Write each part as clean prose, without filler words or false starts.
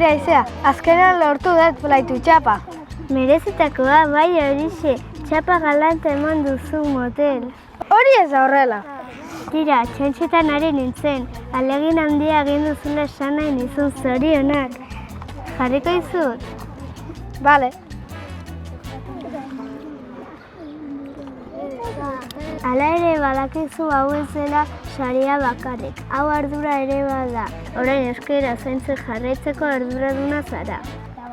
Aire aizea, azkenean lortu dut plaitu txapa. Merezitakoa, bai horixe, txapa galanta eman duzu motel. Hori ez da horrela. Tira, txantxetan ari nintzen, alegin handia egin duzula esan nahi nizun zorionak. Jarriko izut? Bale. Hala ere badakizu hau ez dela saria bakarrik. Hau ardura ere bada. Orain euskara zaintzen jarraitzeko arduraduna zara.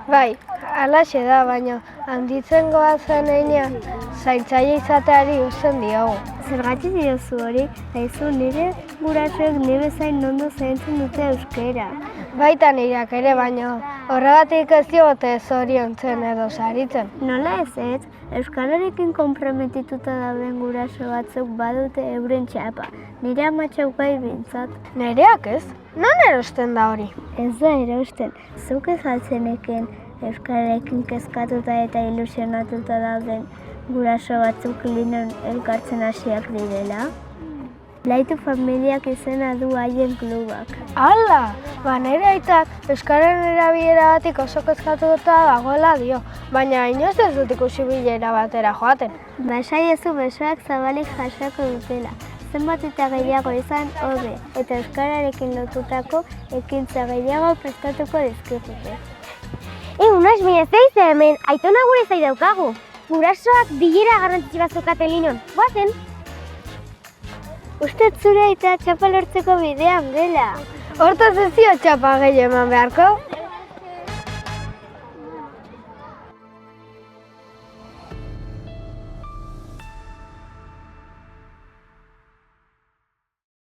Bai, halaxe da, baina handitzen goazen heinean zaintzaile izateari uzten diogu. Zergatik diozu hori, haizu nire gurasoek nire zain ondo zaintzen dute euskara. Baita nireak ere, baina horregatik ez diote zoriontzen edo saritzen. Nola ez, euskararekin konprometituta dauden guraso batzuk badute euren txapa. Nire amatxau gai bintzat. Nireak ez? Non erosten da hori? Ez da erosten, zuk ez altzeneken euskararekin kezkatuta eta ilusionatuta dauden guraso batzuk linon elkartzen hasiak direla? Blaitu familiak izena du haien klubak. Hala! Nire aitak euskararen erabileratik oso kezkatuta dagoela dio, baina inoiz ez dut ikusi bilera batera joaten. Basaiezu besoak zabalik jasako dutela. Zenbat eta gehiago izan hobe, eta euskararekin lotutako ekintza gehiago prestatuko dizkigute. Unaiz, baina ez daiz hemen, aitona gure zai daukagu. Gurasoak bilera garrantzitsu bat zeukaten linon, goazen? Uste zure aita txapa lortzeko bidean dela. Hortaz ez dio txapa gehiago eman beharko?